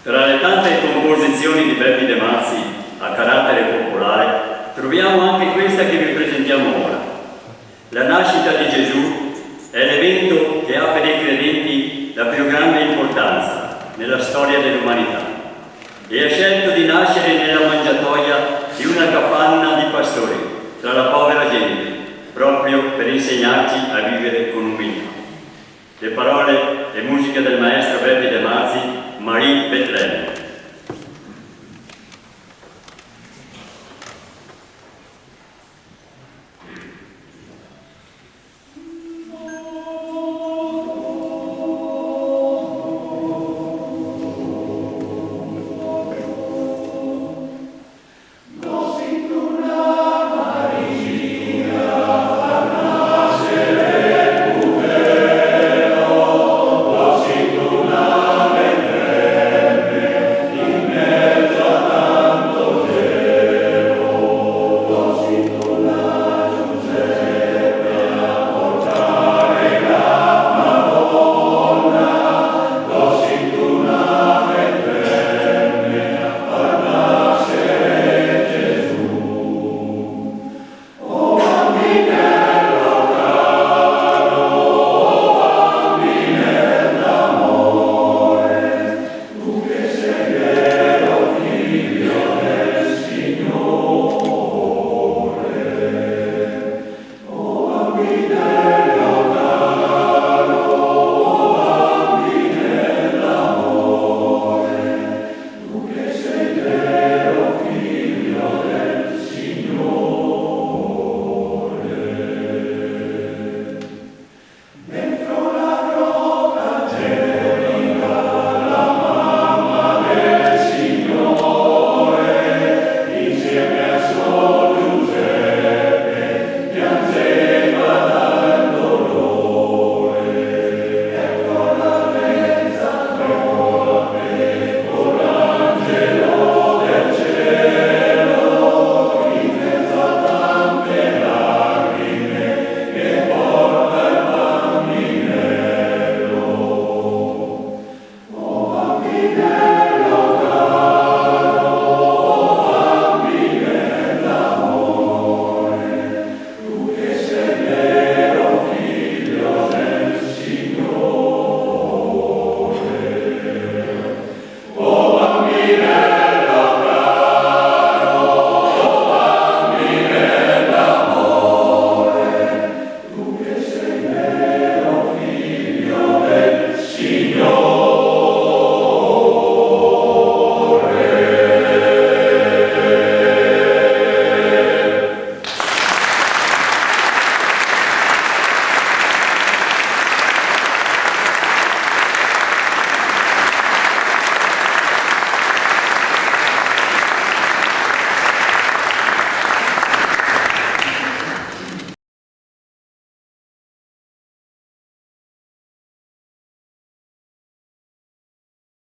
Tra le tante composizioni di Beppe De Mazzi a carattere popolare, troviamo anche questa che vi presentiamo ora. La nascita di Gesù è l'evento che ha per i credenti la più grande importanza nella storia dell'umanità e ha scelto di nascere nella mangiatoia di una capanna di pastori, tra la povera gente, proprio per insegnarci a vivere con umiltà. Le parole e musica del maestro Beppe De Mazzi, Marie Bethlehem.